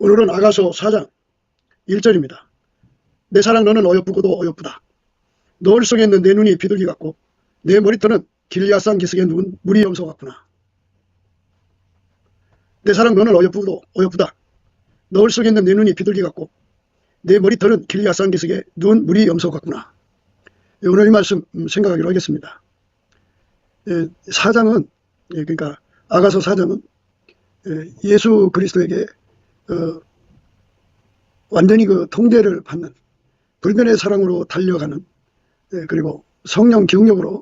오늘은 아가서 4장 1절입니다. 내 사랑 너는 어여쁘고도 어여쁘다. 너울 속에 있는 내 눈이 비둘기 같고 내 머리털은 길리앗산 기슭에 누운 무리 염소 같구나. 내 사랑 너는 어여쁘고도 어여쁘다. 너울 속에 있는 내 눈이 비둘기 같고 내 머리털은 길리앗산 기슭에 누운 무리 염소 같구나. 오늘 이 말씀 생각하기로 하겠습니다. 4장은 그러니까 아가서 4장은 예수 그리스도에게 완전히 그 통제를 받는 불변의 사랑으로 달려가는 그리고 성령 경력으로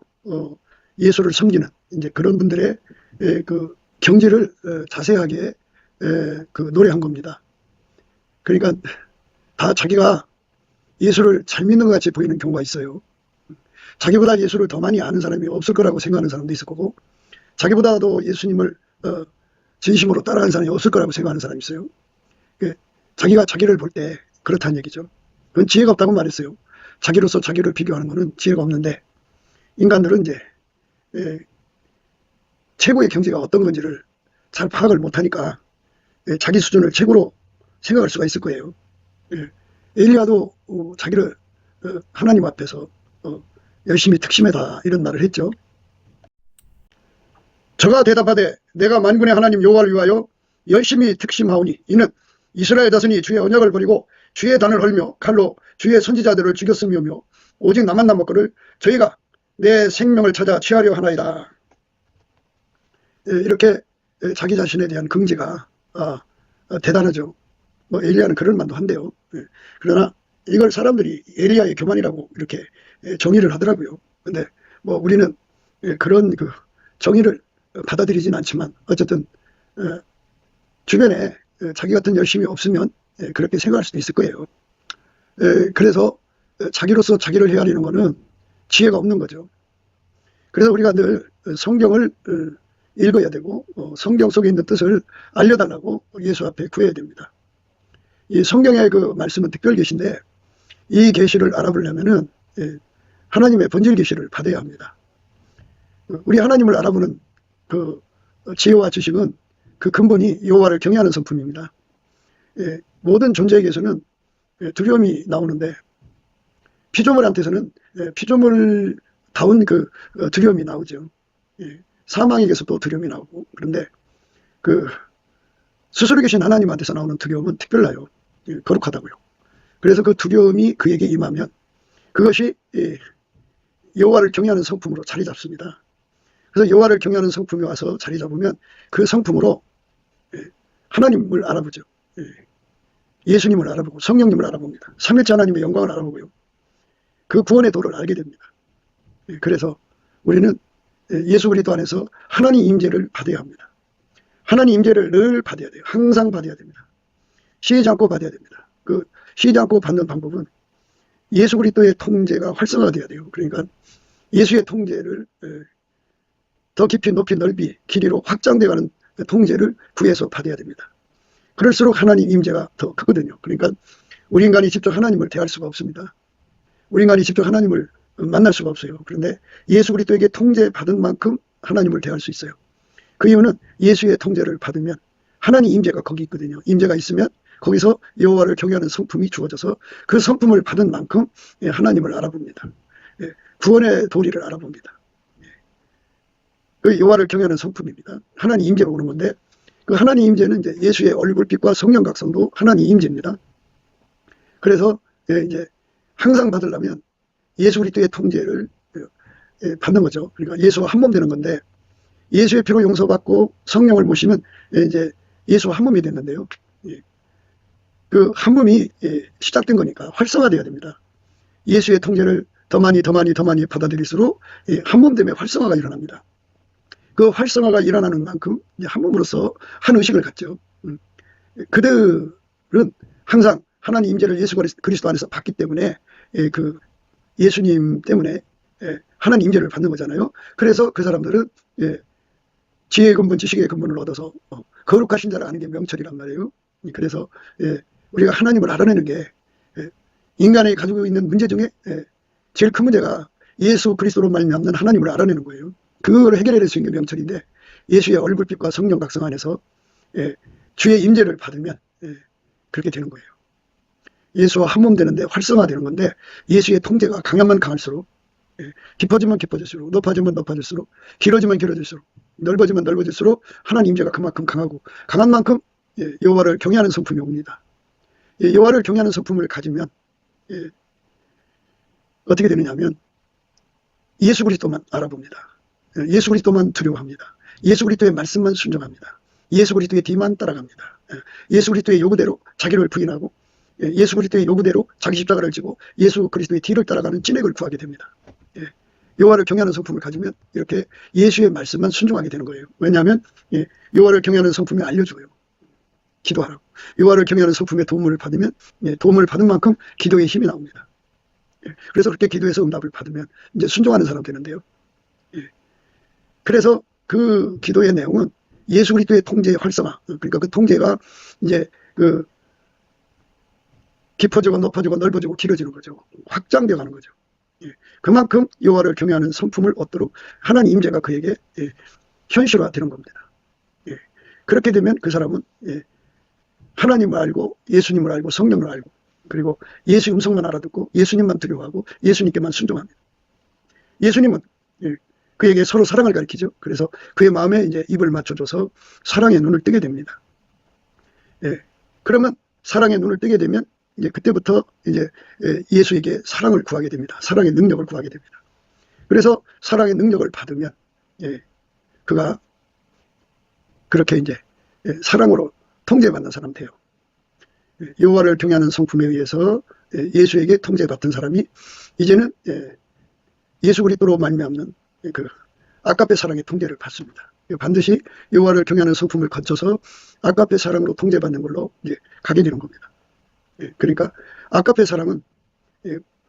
예수를 섬기는 이제 그런 분들의 그 경지를 자세하게 그 노래한 겁니다. 그러니까 다 자기가 예수를 잘 믿는 것 같이 보이는 경우가 있어요. 자기보다 예수를 더 많이 아는 사람이 없을 거라고 생각하는 사람도 있을 거고 자기보다도 예수님을 진심으로 따라가는 사람이 없을 거라고 생각하는 사람이 있어요. 자기가 자기를 볼 때 그렇다는 얘기죠. 그건 지혜가 없다고 말했어요. 자기로서 자기를 비교하는 것은 지혜가 없는데 인간들은 이제 최고의 경지가 어떤 건지를 잘 파악을 못하니까 자기 수준을 최고로 생각할 수가 있을 거예요. 엘리야도 자기를 하나님 앞에서 열심히 특심해다 이런 말을 했죠. 저가 대답하되 내가 만군의 하나님 여호와를 위하여 열심히 특심하오니 이는 이스라엘 자손이 주의 언약을 버리고 주의 단을 헐며 칼로 주의 선지자들을 죽였으며며 오직 나만 남았거를 저희가 내 생명을 찾아 취하려 하나이다. 이렇게 자기 자신에 대한 긍지가 대단하죠. 뭐 엘리야는 그럴 만도 한데요. 그러나 이걸 사람들이 엘리야의 교만이라고 이렇게 정의를 하더라고요. 근데 뭐 우리는 그런 그 정의를 받아들이진 않지만 어쨌든 주변에 자기 같은 열심이 없으면 그렇게 생각할 수도 있을 거예요. 그래서 자기로서 자기를 헤아리는 것은 지혜가 없는 거죠. 그래서 우리가 늘 성경을 읽어야 되고 성경 속에 있는 뜻을 알려달라고 예수 앞에 구해야 됩니다. 이 성경의 그 말씀은 특별 계시인데 이 계시를 알아보려면은 하나님의 본질 계시를 받아야 합니다. 우리 하나님을 알아보는 그 지혜와 지식은 그 근본이 여호와를 경외하는 성품입니다. 모든 존재에게서는 두려움이 나오는데 피조물한테서는 피조물다운 그 두려움이 나오죠. 사망에게서도 두려움이 나오고 그런데 그 스스로 계신 하나님한테서 나오는 두려움은 특별해요. 거룩하다고요. 그래서 그 두려움이 그에게 임하면 그것이 여호와를 경외하는 성품으로 자리 잡습니다. 그래서 여호와를 경외하는 성품이 와서 자리 잡으면 그 성품으로 하나님을 알아보죠. 예수님을 알아보고 성령님을 알아봅니다. 삼일째 하나님의 영광을 알아보고요. 그 구원의 도를 알게 됩니다. 그래서 우리는 예수 그리스도 안에서 하나님 임재를 받아야 합니다. 하나님 임재를 늘 받아야 돼요. 항상 받아야 됩니다. 쉬지 않고 받아야 됩니다. 그 쉬지 않고 받는 방법은 예수 그리스도의 통제가 활성화돼야 돼요. 그러니까 예수의 통제를 더 깊이 높이 넓이 길이로 확장되어가는 통제를 구해서 받아야 됩니다. 그럴수록 하나님 임재가 더 크거든요. 그러니까 우리 인간이 직접 하나님을 대할 수가 없습니다. 우리 인간이 직접 하나님을 만날 수가 없어요. 그런데 예수 그리스도에게 통제받은 만큼 하나님을 대할 수 있어요. 그 이유는 예수의 통제를 받으면 하나님 임재가 거기 있거든요. 임재가 있으면 거기서 여호와를 경외하는 성품이 주어져서 그 성품을 받은 만큼 하나님을 알아봅니다. 구원의 도리를 알아봅니다. 그 여호와를 경외하는 성품입니다. 하나님 임재로 오는 건데 그 하나님 임재는 이제 예수의 얼굴빛과 성령 각성도 하나님 임재입니다. 그래서 이제 항상 받으려면 예수 그리스도의 통제를 받는 거죠. 그러니까 예수와 한 몸 되는 건데 예수의 피로 용서받고 성령을 모시면 이제 예수와 한 몸이 됐는데요. 그 한 몸이 시작된 거니까 활성화돼야 됩니다. 예수의 통제를 더 많이 받아들일수록 한 몸 때문에 활성화가 일어납니다. 그 활성화가 일어나는 만큼 한 몸으로서 한 의식을 갖죠. 그들은 항상 하나님 임재를 예수 그리스도 안에서 받기 때문에 그 예수님 때문에 하나님 임재를 받는 거잖아요. 그래서 그 사람들은 지혜의 근본, 지식의 근본을 얻어서 거룩하신 자를 아는 게 명철이란 말이에요. 그래서 우리가 하나님을 알아내는 게 인간이 가지고 있는 문제 중에 제일 큰 문제가 예수 그리스도로 말미암는 하나님을 알아내는 거예요. 그걸 해결해낼 수 있는 게 명철인데 예수의 얼굴빛과 성령 각성 안에서 주의 임재를 받으면 그렇게 되는 거예요. 예수와 한 몸 되는데 활성화되는 건데, 예수의 통제가 강하면 강할수록, 깊어지면 깊어질수록, 높아지면 높아질수록, 길어지면 길어질수록, 넓어지면 넓어질수록 하나님 임재가 그만큼 강하고, 강한 만큼 여호와를 경외하는 성품이 옵니다. 여호와를 경외하는 성품을 가지면 어떻게 되느냐면 예수 그리스도만 알아봅니다. 예수 그리스도만 두려워합니다. 예수 그리스도의 말씀만 순종합니다. 예수 그리스도의 뒤만 따라갑니다. 예수 그리스도의 요구대로 자기를 부인하고, 예수 그리스도의 요구대로 자기 십자가를 지고 예수 그리스도의 뒤를 따라가는 찐액을 구하게 됩니다. 여호와를 경외하는 성품을 가지면 이렇게 예수의 말씀만 순종하게 되는 거예요. 왜냐하면 여호와를 경외하는 성품이 알려줘요. 기도하라고. 여호와를 경외하는 성품의 도움을 받으면, 도움을 받은 만큼 기도의 힘이 나옵니다. 그래서 그렇게 기도해서 응답을 받으면 이제 순종하는 사람 되는데요. 그래서 그 기도의 내용은 예수 그리스도의 통제의 활성화, 그러니까 그 통제가 이제 그 깊어지고 높아지고 넓어지고 길어지는 거죠. 확장되어 가는 거죠. 그만큼 여호와를 경외하는 성품을 얻도록 하나님 임재가 그에게 현실화되는 겁니다. 그렇게 되면 그 사람은 하나님을 알고 예수님을 알고 성령을 알고, 그리고 예수 음성만 알아듣고 예수님만 두려워하고 예수님께만 순종합니다. 예수님은 그에게 서로 사랑을 가르치죠. 그래서 그의 마음에 이제 입을 맞춰줘서 사랑의 눈을 뜨게 됩니다. 그러면 사랑의 눈을 뜨게 되면 이제 그때부터 이제 예수에게 사랑을 구하게 됩니다. 사랑의 능력을 구하게 됩니다. 그래서 사랑의 능력을 받으면 그가 그렇게 이제 사랑으로 통제받는 사람 돼요. 여호와를 경외하는 성품에 의해서 예수에게 통제받던 사람이 이제는 예수 그리스도로 말미암는 그 아가페 사랑의 통제를 받습니다. 반드시 여호와를 경외하는 성품을 거쳐서 아가페 사랑으로 통제받는 걸로 이제 가게 되는 겁니다. 그러니까 아가페 사랑은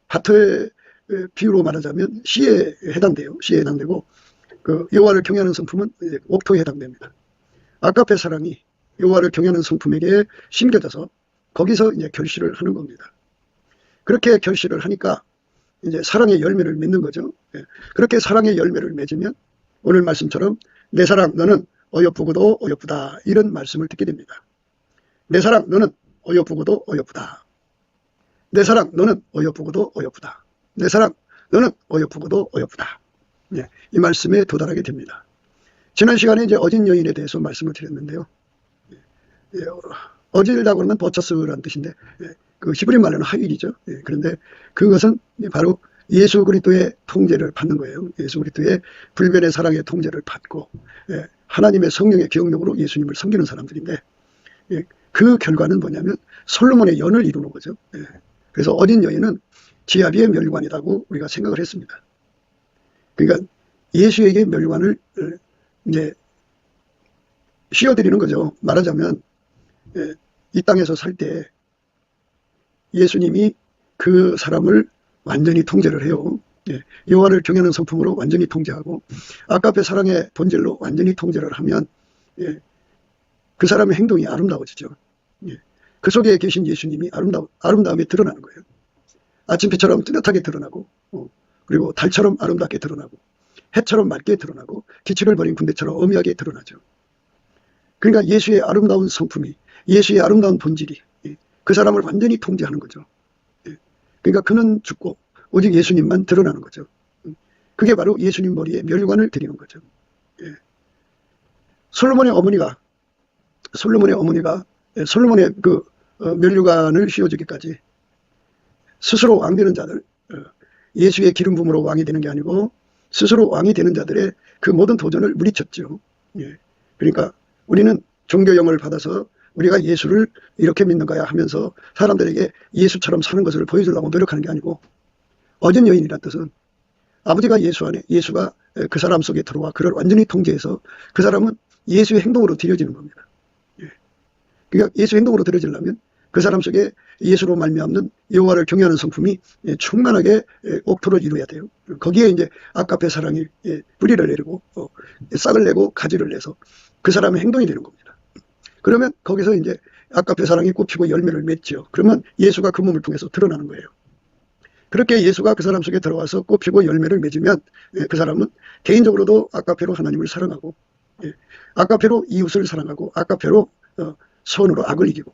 바트의 비유로 말하자면 시에 해당돼요. 시에 해당되고, 그 여호와를 경외하는 성품은 옥토에 해당됩니다. 아가페 사랑이 여호와를 경외하는 성품에게 심겨져서 거기서 이제 결실을 하는 겁니다. 그렇게 결실을 하니까 이제 사랑의 열매를 맺는 거죠. 그렇게 사랑의 열매를 맺으면 오늘 말씀처럼 내 사랑 너는 어여쁘고도 어여쁘다, 이런 말씀을 듣게 됩니다. 내 사랑 너는 어여쁘고도 어여쁘다. 내 사랑 너는 어여쁘고도 어여쁘다. 내 사랑 너는 어여쁘고도 어여쁘다. 이 말씀에 도달하게 됩니다. 지난 시간에 이제 어진 여인에 대해서 말씀을 드렸는데요. 어질이라고 그러면 버처스라는 뜻인데, 그 히브리 말로는 하윌이죠. 그런데 그것은 바로 예수 그리스도의 통제를 받는 거예요. 예수 그리스도의 불변의 사랑의 통제를 받고 하나님의 성령의 기억력으로 예수님을 섬기는 사람들인데, 그 결과는 뭐냐면 솔로몬의 연을 이루는 거죠. 그래서 어린 여인은 지아비의 멸관이라고 우리가 생각을 했습니다. 그러니까 예수에게 멸관을 이제 씌워드리는 거죠. 말하자면 이 땅에서 살 때 예수님이 그 사람을 완전히 통제를 해요. 여호와를 경외하는 성품으로 완전히 통제하고 아가페 사랑의 본질로 완전히 통제를 하면 그 사람의 행동이 아름다워지죠. 그 속에 계신 예수님이 아름다움이 드러나는 거예요. 아침빛처럼 뚜렷하게 드러나고, 그리고 달처럼 아름답게 드러나고, 해처럼 맑게 드러나고, 기치를 버린 군대처럼 엄하게 드러나죠. 그러니까 예수의 아름다운 성품이, 예수의 아름다운 본질이 그 사람을 완전히 통제하는 거죠. 그러니까 그는 죽고 오직 예수님만 드러나는 거죠. 그게 바로 예수님 머리에 멸관을 드리는 거죠. 솔로몬의 어머니가 솔로몬의 그 멸관을 씌워주기까지 스스로 왕 되는 자들, 예수의 기름 부음으로 왕이 되는 게 아니고 스스로 왕이 되는 자들의 그 모든 도전을 물리쳤죠. 그러니까 우리는 종교 영을 받아서 우리가 예수를 이렇게 믿는 거야 하면서 사람들에게 예수처럼 사는 것을 보여주려고 노력하는 게 아니고, 어진 여인이란 뜻은 아버지가 예수 안에, 예수가 그 사람 속에 들어와 그를 완전히 통제해서 그 사람은 예수의 행동으로 들여지는 겁니다. 그러니까 예수 행동으로 들여지려면 그 사람 속에 예수로 말미암는 여호와를 경외하는 성품이 충만하게 옥토를 이루어야 돼요. 거기에 이제 아가페 사랑이 뿌리를 내리고 싹을 내고 가지를 내서 그 사람의 행동이 되는 겁니다. 그러면 거기서 이제 아가페 사랑이 꽃피고 열매를 맺죠. 그러면 예수가 그 몸을 통해서 드러나는 거예요. 그렇게 예수가 그 사람 속에 들어와서 꽃피고 열매를 맺으면 그 사람은 개인적으로도 아가페로 하나님을 사랑하고, 아가페로 이웃을 사랑하고, 아가페로 선으로 악을 이기고,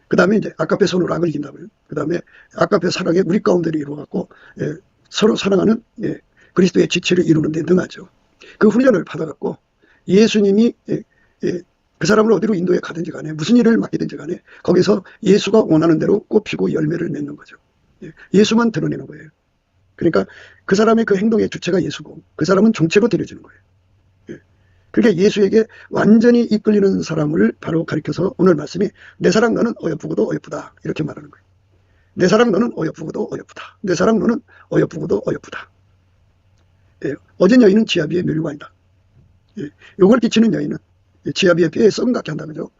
그 다음에 이제 아까페 손으로 악을 이긴다고요. 그 다음에 아까페 사랑의 우리 가운데를 이루어갖고 서로 사랑하는 그리스도의 지체를 이루는 데 능하죠. 그 훈련을 받아갖고 예수님이 그 사람을 어디로 인도에 가든지 간에 무슨 일을 맡기든지 간에 거기서 예수가 원하는 대로 꽃피고 열매를 맺는 거죠. 예수만 드러내는 거예요. 그러니까 그 사람의 그 행동의 주체가 예수고 그 사람은 종체로 데려지는 거예요. 그러니까 예수에게 완전히 이끌리는 사람을 바로 가리켜서 오늘 말씀이 내 사랑 너는 어여쁘고도 어여쁘다 이렇게 말하는 거예요. 내 사랑 너는 어여쁘고도 어여쁘다. 내 사랑 너는 어여쁘고도 어여쁘다. 어진 여인은 지아비의 멸관이다. 욕을 끼치는 여인은 지아비의 뼈에 썩은 같게 한다 그죠.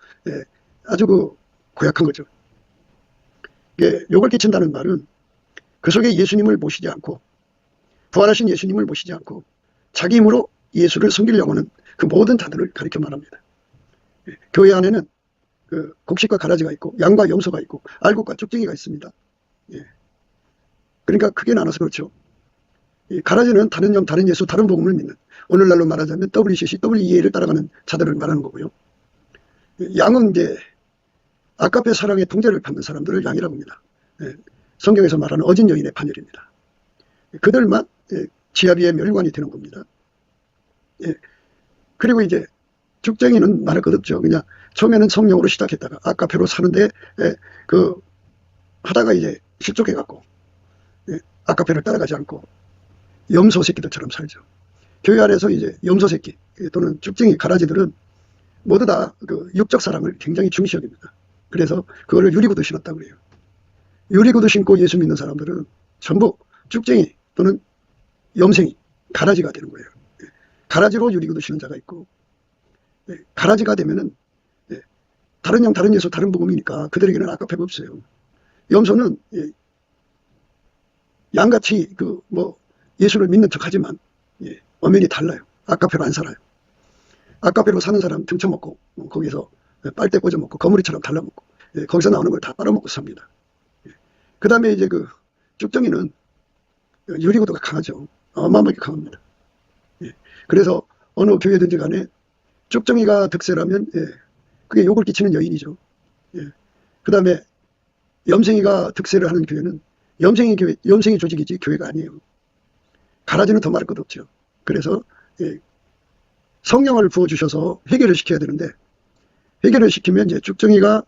아주 고약한 거죠. 욕을 끼친다는 말은 그 속에 예수님을 모시지 않고 부활하신 예수님을 모시지 않고 자기 힘으로 예수를 섬기려고 하는 그 모든 자들을 가리켜 말합니다. 교회 안에는 그 곡식과 가라지가 있고 양과 염소가 있고 알곡과 쭉쟁이가 있습니다. 그러니까 크게 나눠서 그렇죠. 가라지는 다른 영, 다른 예수, 다른 복음을 믿는 오늘날로 말하자면 WCC, WEA를 따라가는 자들을 말하는 거고요. 양은 이제 아까페 사랑의 통제를 받는 사람들을 양이라고 합니다. 성경에서 말하는 어진 여인의 반열입니다. 그들만 지아비의 멸관이 되는 겁니다. 그리고 이제 죽쟁이는 말할 것 없죠. 그냥 처음에는 성령으로 시작했다가 아까페로 사는데 하다가 이제 실족해갖고 아까페를 따라가지 않고 염소 새끼들처럼 살죠. 교회 안에서 이제 염소 새끼 또는 죽쟁이 가라지들은 모두 다 그 육적 사랑을 굉장히 중시 여깁니다. 그래서 그거를 유리구두 신었다고 그래요. 유리구두 신고 예수 믿는 사람들은 전부 죽쟁이 또는 염생이 가라지가 되는 거예요. 가라지로 유리구두 신는 자가 있고 가라지가 되면은 다른 영, 다른 예수, 다른 복음이니까 그들에게는 아까페가 없어요. 염소는 양같이 예수를 믿는 척하지만 엄연히 달라요. 아까페로 안 살아요. 아까페로 사는 사람 등쳐먹고 거기서 빨대 꽂아먹고 거무리처럼 달라먹고 거기서 나오는 걸 다 빨아먹고 삽니다. 그 다음에 이제 그 쭉정이는 유리구두가 강하죠. 어마어마하게 강합니다. 그래서 어느 교회든지 간에 쭉정이가 득세라면 그게 욕을 끼치는 여인이죠. 그 다음에 염생이가 득세를 하는 교회는 염생이 조직이지 교회가 아니에요. 가라지는 더 말할 것 없죠. 그래서 성령을 부어주셔서 해결을 시켜야 되는데 해결을 시키면 이제 쭉정이가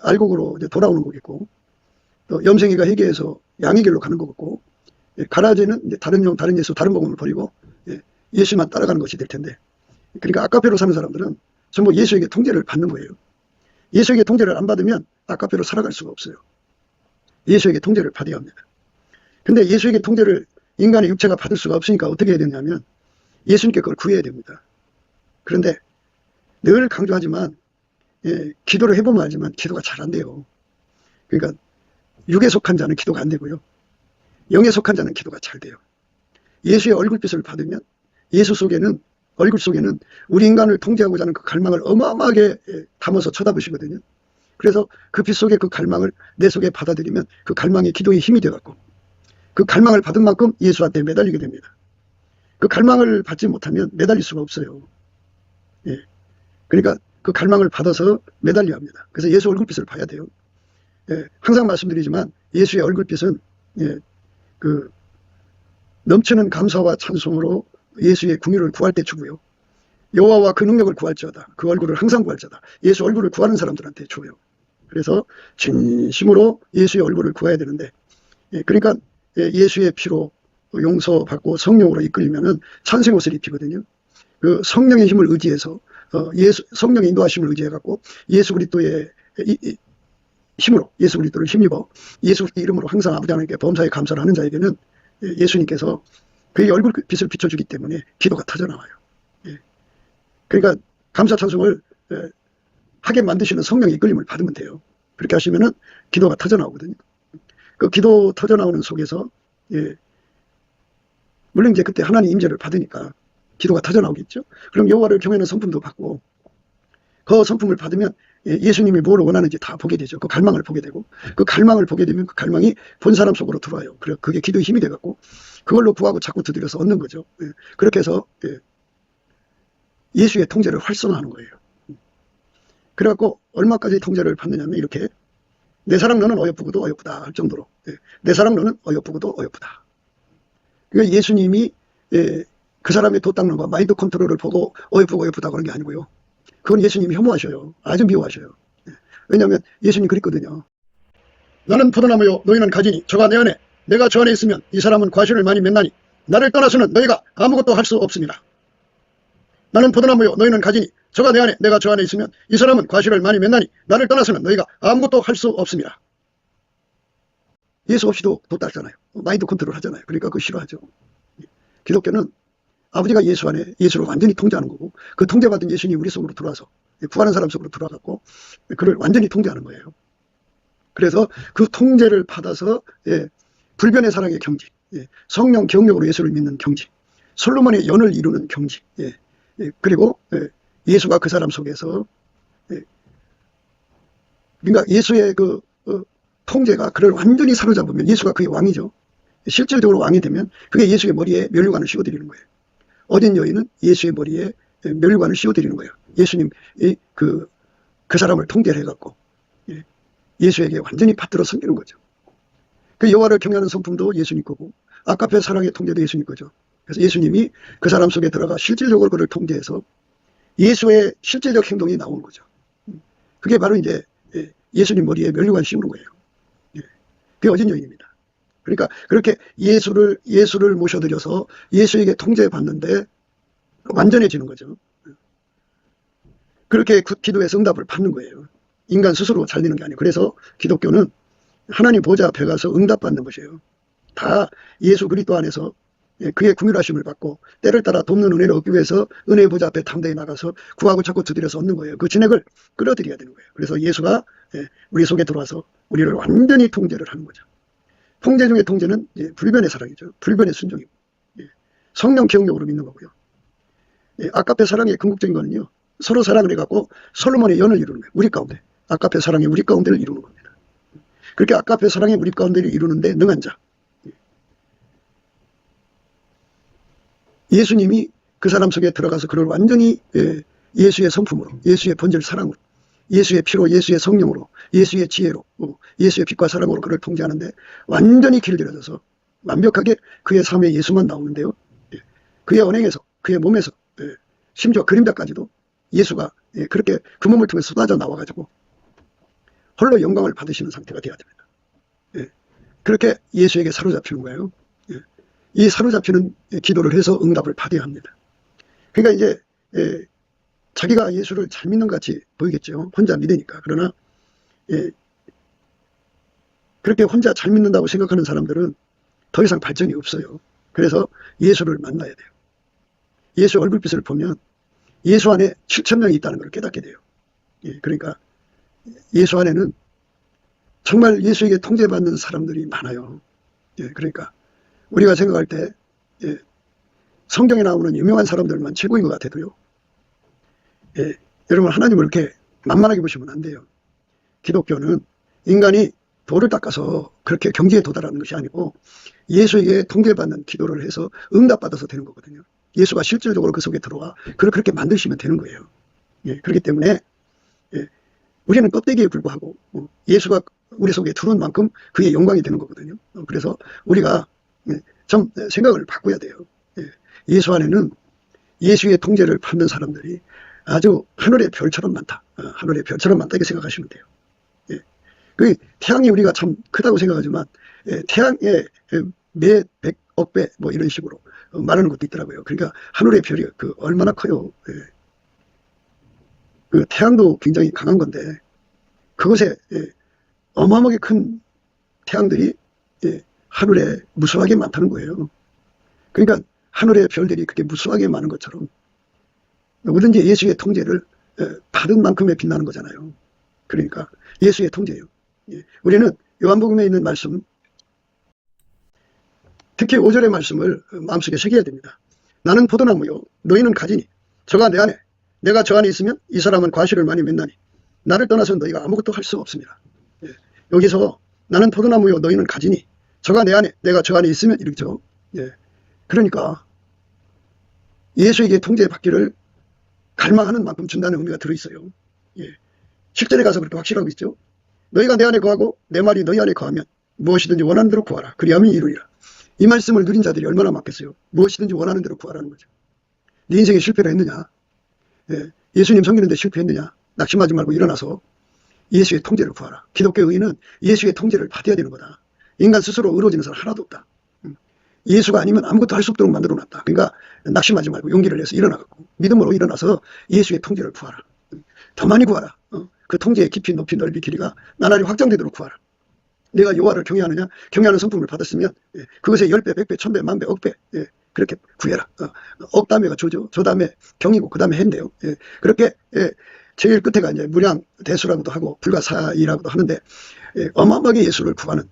알곡으로 이제 돌아오는 거겠고 또 염생이가 회개해서 양의 길로 가는 거겠고 가라지는 이제 다른 영, 다른 예수, 다른 복음을 버리고 예수만 따라가는 것이 될 텐데 그러니까 아까페로 사는 사람들은 전부 예수에게 통제를 받는 거예요. 예수에게 통제를 안 받으면 아까페로 살아갈 수가 없어요. 예수에게 통제를 받아야 합니다. 근데 예수에게 통제를 인간의 육체가 받을 수가 없으니까 어떻게 해야 되냐면 예수님께 그걸 구해야 됩니다. 그런데 늘 강조하지만 기도를 해보면 알지만 기도가 잘 안 돼요. 그러니까 육에 속한 자는 기도가 안 되고요. 영에 속한 자는 기도가 잘 돼요. 예수의 얼굴빛을 받으면 예수 속에는 얼굴 속에는 우리 인간을 통제하고자 하는 그 갈망을 어마어마하게 담아서 쳐다보시거든요. 그래서 그 빛 속에 그 갈망을 내 속에 받아들이면 그 갈망이 기도의 힘이 되어갖고 그 갈망을 받은 만큼 예수한테 매달리게 됩니다. 그 갈망을 받지 못하면 매달릴 수가 없어요. 그러니까 그 갈망을 받아서 매달려야 합니다. 그래서 예수 얼굴빛을 봐야 돼요. 항상 말씀드리지만 예수의 얼굴빛은 그 넘치는 감사와 찬송으로 예수의 궁유를 구할 때 주고요. 여호와와 그 능력을 구할지어다. 그 얼굴을 항상 구할지어다. 예수 얼굴을 구하는 사람들한테 줘요. 그래서 진심으로 예수의 얼굴을 구해야 되는데 그러니까 예수의 피로 용서받고 성령으로 이끌리면은 찬송의 옷을 입히거든요. 그 성령의 힘을 의지해서 성령의 인도하심을 의지해 갖고 예수 그리스도의 힘으로 예수 그리스도를 힘입어 예수 이름으로 항상 아버지 하나님께 범사에 감사를 하는 자에게는 예수님께서 그의 얼굴빛을 비춰주기 때문에 기도가 터져나와요. 그러니까 감사 찬송을 하게 만드시는 성령의 이끌림을 받으면 돼요. 그렇게 하시면은 기도가 터져나오거든요. 그 기도 터져나오는 속에서 물론 이제 그때 하나님 임재를 받으니까 기도가 터져나오겠죠. 그럼 여호와를 경외하는 성품도 받고 그 성품을 받으면 예수님이 뭘 원하는지 다 보게 되죠. 그 갈망을 보게 되고 그 갈망을 보게 되면 그 갈망이 본 사람 속으로 들어와요. 그게 기도의 힘이 돼갖고 그걸로 구하고 자꾸 두드려서 얻는 거죠. 그렇게 해서 예수의 통제를 활성화하는 거예요. 그래갖고 얼마까지 통제를 받느냐면 이렇게 내 사랑 너는 어여쁘고도 어여쁘다 할 정도로, 내 사랑 너는 어여쁘고도 어여쁘다. 그러니까 예수님이 그 사람의 돛 닦는 거, 마인드 컨트롤을 보고 어여쁘고 어여쁘다 그런 게 아니고요. 그건 예수님이 혐오하셔요. 아주 미워하셔요. 왜냐하면 예수님 그랬거든요. 나는 포도나무요 너희는 가지니 저가 내 안에 내가 저 안에 있으면 이 사람은 과실을 많이 맺나니 나를 떠나서는 너희가 아무것도 할 수 없습니다. 나는 포도나무요 너희는 가지니 저가 내 안에 내가 저 안에 있으면 이 사람은 과실을 많이 맺나니 나를 떠나서는 너희가 아무것도 할 수 없습니다. 예수 없이도 돛 닦잖아요. 마인드 컨트롤 하잖아요. 그러니까 그거 싫어하죠. 기독교는 아버지가 예수 안에 예수를 완전히 통제하는 거고, 그 통제받은 예수님이 우리 속으로 들어와서 구하는 사람 속으로 들어와갖고 그를 완전히 통제하는 거예요. 그래서 그 통제를 받아서 불변의 사랑의 경지, 성령 경력으로 예수를 믿는 경지, 솔로몬의 연을 이루는 경지, 그리고 예수가 그 사람 속에서, 그러니까 예수의 그 통제가 그를 완전히 사로잡으면 예수가 그의 왕이죠. 실질적으로 왕이 되면 그게 예수의 머리에 면류관을 씌워드리는 거예요. 어린 여인은 예수의 머리에 면류관을 씌워드리는 거예요. 예수님이 그 사람을 통제를 해갖고 예수에게 완전히 받들어 섬기는 거죠. 그 여호와를 경외하는 성품도 예수님 거고, 아까페 사랑의 통제도 예수님 거죠. 그래서 예수님이 그 사람 속에 들어가 실질적으로 그를 통제해서 예수의 실질적 행동이 나오는 거죠. 그게 바로 이제 예수님 머리에 면류관 씌우는 거예요. 그게 어린 여인입니다. 그러니까 그렇게 예수를 모셔드려서 예수에게 통제받는데 완전해지는 거죠. 그렇게 기도에서 응답을 받는 거예요. 인간 스스로 잘 되는 게 아니에요. 그래서 기독교는 하나님 보좌 앞에 가서 응답받는 것이에요. 다 예수 그리스도 안에서 그의 긍휼하심을 받고 때를 따라 돕는 은혜를 얻기 위해서 은혜의 보좌 앞에 담대히 나가서 구하고 찾고 두드려서 얻는 거예요. 그 진액을 끌어들여야 되는 거예요. 그래서 예수가 우리 속에 들어와서 우리를 완전히 통제를 하는 거죠. 통제 중의 통제는 불변의 사랑이죠. 불변의 순종이고, 성령 기억력으로 믿는 거고요. 아까페 사랑의 궁극적인 거는요, 서로 사랑을 해갖고 솔로몬의 연을 이루는 거예요. 우리 가운데. 아까페 사랑이 우리 가운데를 이루는 겁니다. 그렇게 아까페 사랑이 우리 가운데를 이루는데 능한 자. 예수님이 그 사람 속에 들어가서 그를 완전히 예수의 성품으로, 예수의 본질 사랑으로, 예수의 피로, 예수의 성령으로, 예수의 지혜로, 예수의 빛과 사랑으로 그를 통제하는데 완전히 길들여져서 완벽하게 그의 삶에 예수만 나오는데요. 그의 언행에서, 그의 몸에서, 심지어 그림자까지도 예수가 그렇게 그 몸을 통해 쏟아져 나와가지고 홀로 영광을 받으시는 상태가 되어야 됩니다. 그렇게 예수에게 사로잡히는 거예요. 이 사로잡히는 기도를 해서 응답을 받아야 합니다. 그러니까 이제 자기가 예수를 잘 믿는 것 같이 보이겠죠. 혼자 믿으니까. 그러나 그렇게 혼자 잘 믿는다고 생각하는 사람들은 더 이상 발전이 없어요. 그래서 예수를 만나야 돼요. 예수 얼굴빛을 보면 예수 안에 7,000명이 있다는 걸 깨닫게 돼요. 그러니까 예수 안에는 정말 예수에게 통제받는 사람들이 많아요. 그러니까 우리가 생각할 때 성경에 나오는 유명한 사람들만 최고인 것 같아도요. 여러분, 하나님을 이렇게 만만하게 보시면 안 돼요. 기독교는 인간이 돌을 닦아서 그렇게 경지에 도달하는 것이 아니고 예수에게 통제받는 기도를 해서 응답받아서 되는 거거든요. 예수가 실질적으로 그 속에 들어와 그를 그렇게 만드시면 되는 거예요. 그렇기 때문에 우리는 껍데기에 불과하고 예수가 우리 속에 들어온 만큼 그의 영광이 되는 거거든요. 그래서 우리가 좀 생각을 바꿔야 돼요. 예수 안에는 예수의 통제를 받는 사람들이 아주 하늘의 별처럼 많다. 하늘의 별처럼 많다, 이렇게 생각하시면 돼요. 그 태양이 우리가 참 크다고 생각하지만 태양의 몇 백억 배 뭐 이런 식으로 말하는 것도 있더라고요. 그러니까 하늘의 별이 얼마나 커요. 그 태양도 굉장히 강한 건데 그것에 어마어마하게 큰 태양들이 하늘에 무수하게 많다는 거예요. 그러니까 하늘의 별들이 그렇게 무수하게 많은 것처럼 뭐든지 예수의 통제를 받은 만큼에 빛나는 거잖아요. 그러니까 예수의 통제예요. 우리는 요한복음에 있는 말씀, 특히 5절의 말씀을 마음속에 새겨야 됩니다. 나는 포도나무요 너희는 가지니 저가 내 안에 내가 저 안에 있으면 이 사람은 과실을 많이 맺나니 나를 떠나서 너희가 아무것도 할 수 없습니다. 여기서 나는 포도나무요 너희는 가지니 저가 내 안에 내가 저 안에 있으면 이렇죠. 그러니까 예수에게 통제받기를 갈망하는 만큼 준다는 의미가 들어있어요. 7절에 가서 그렇게 확실하고 있죠. 너희가 내 안에 거하고 내 말이 너희 안에 거하면 무엇이든지 원하는 대로 구하라. 그리하면 이루리라. 이 말씀을 누린 자들이 얼마나 많겠어요. 무엇이든지 원하는 대로 구하라는 거죠. 네 인생에 실패를 했느냐? 예수님 섬기는데 실패했느냐? 낙심하지 말고 일어나서 예수의 통제를 구하라. 기독교 의인은 예수의 통제를 받아야 되는 거다. 인간 스스로 의로워지는 사람 하나도 없다. 예수가 아니면 아무것도 할 수 없도록 만들어놨다. 그러니까 낙심하지 말고 용기를 내서 일어나고 믿음으로 일어나서 예수의 통제를 구하라. 더 많이 구하라. 그 통제의 깊이 높이 넓이 길이가 나날이 확장되도록 구하라. 내가 여호와를 경외하느냐? 경외하는 성품을 받았으면 그것에 10배, 100배, 1000배, 만배, 억배 그렇게 구해라. 억 다음에가 조죠. 조 다음에 경이고 그 다음에 해인데요. 그렇게 제일 끝에가 이제 무량대수라고도 하고 불가사의라고도 하는데 어마어마하게 예수를 구하는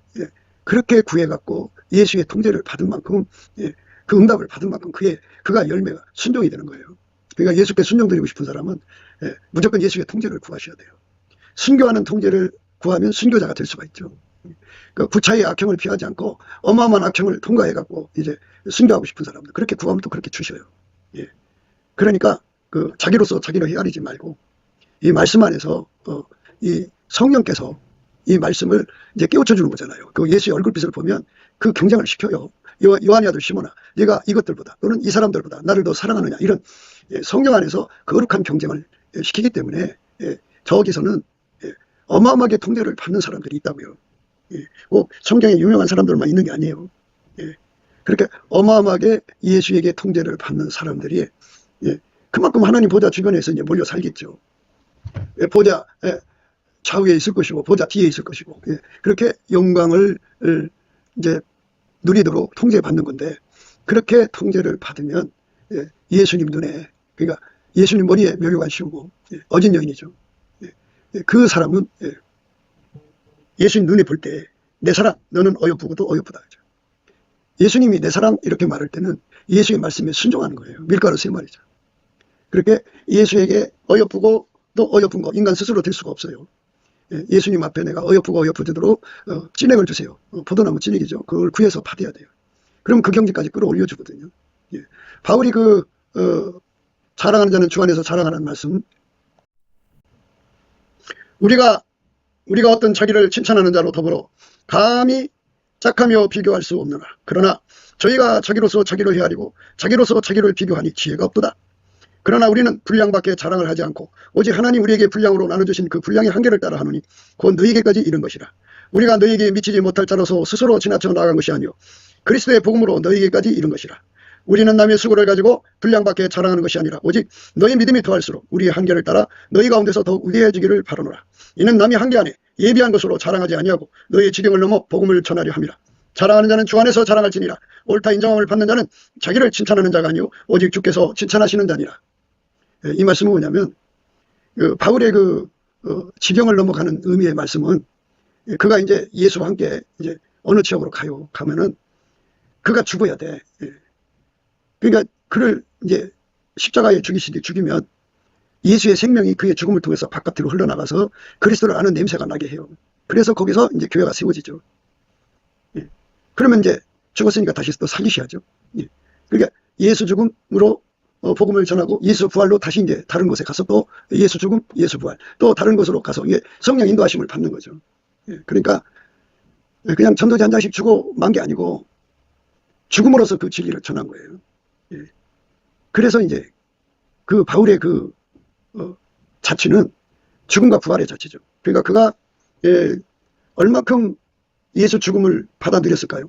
그렇게 구해갖고 예수의 통제를 받은 만큼 그 응답을 받은 만큼 그가 열매가 순종이 되는 거예요. 그러니까 예수께 순종드리고 싶은 사람은 무조건 예수의 통제를 구하셔야 돼요. 순교하는 통제를 구하면 순교자가 될 수가 있죠. 그 구차의 악형을 피하지 않고 어마어마한 악형을 통과해갖고 이제 순교하고 싶은 사람들 그렇게 구하면 또 그렇게 주셔요. 그러니까 그 자기로서 자기를 헤아리지 말고 이 말씀 안에서 이 성령께서 이 말씀을 이제 깨우쳐 주는 거잖아요. 그 예수의 얼굴빛을 보면 그 경쟁을 시켜요. 요한의 아들 시몬아, 네가 이것들보다 또는 이 사람들보다 나를 더 사랑하느냐 이런 성령 안에서 거룩한 경쟁을 시키기 때문에 저기서는 어마어마하게 통제를 받는 사람들이 있다고요. 꼭 성경에 유명한 사람들만 있는 게 아니에요. 그렇게 어마어마하게 예수에게 통제를 받는 사람들이 그만큼 하나님 보좌 주변에서 이제 몰려 살겠죠. 보좌 좌우에 있을 것이고 보좌 뒤에 있을 것이고 그렇게 영광을 이제 누리도록 통제받는 건데 그렇게 통제를 받으면 예수님 눈에 그러니까 예수님 머리에 묘류관 씌우고 어진 여인이죠. 그 사람은 예수님 눈에 볼 때 내 사랑 너는 어여쁘고도 어여쁘다. 예수님이 내 사랑 이렇게 말할 때는 예수의 말씀에 순종하는 거예요. 밀가루 3마리죠. 그렇게 예수에게 어여쁘고 또 어여쁜 거 인간 스스로 될 수가 없어요. 예수님 앞에 내가 어여쁘고 어여쁘도록 찐액을 주세요. 포도나무 찐액이죠. 그걸 구해서 받아야 돼요. 그럼 그 경지까지 끌어올려 주거든요. 바울이 자랑하는 자는 주 안에서 자랑하는 말씀. 우리가 어떤 자기를 칭찬하는 자로 더불어 감히 짝하며 비교할 수 없느라. 그러나 저희가 자기로서 자기를 헤아리고 자기로서 자기를 비교하니 지혜가 없도다. 그러나 우리는 분량밖에 자랑을 하지 않고 오직 하나님 우리에게 분량으로 나눠주신 그 분량의 한계를 따라 하노니 곧 너희에게까지 이른 것이라. 우리가 너희에게 미치지 못할 자로서 스스로 지나쳐 나간 것이 아니요 그리스도의 복음으로 너희에게까지 이른 것이라. 우리는 남의 수고를 가지고 분량밖에 자랑하는 것이 아니라 오직 너희 믿음이 더할수록 우리의 한계를 따라 너희 가운데서 더욱 위대해지기를 바라노라. 이는 남의 한계 안에 예비한 것으로 자랑하지 아니하고 너희의 지경을 넘어 복음을 전하려 함이라. 자랑하는 자는 주 안에서 자랑할지니라. 옳다 인정함을 받는 자는 자기를 칭찬하는 자가 아니요 오직 주께서 칭찬하시는 자니라. 이 말씀은 뭐냐면 바울의 지경을 넘어가는 의미의 말씀은 그가 이제 예수와 함께 이제 어느 지역으로 가면은 그가 죽어야 돼. 그러니까 그를 이제 십자가에 죽이면 예수의 생명이 그의 죽음을 통해서 바깥으로 흘러나가서 그리스도를 아는 냄새가 나게 해요. 그래서 거기서 이제 교회가 세워지죠. 그러면 이제 죽었으니까 다시 또 살리셔야죠. 그러니까 예수 죽음으로 복음을 전하고 예수 부활로 다시 이제 다른 곳에 가서 또 예수 죽음, 예수 부활, 또 다른 곳으로 가서 이게 성령 인도하심을 받는 거죠. 그러니까 그냥 전도지 한 장씩 주고 만 게 아니고 죽음으로써 그 진리를 전한 거예요. 그래서 이제 그 바울의 자취는 죽음과 부활의 자취죠. 그러니까 그가 얼마큼 예수 죽음을 받아들였을까요?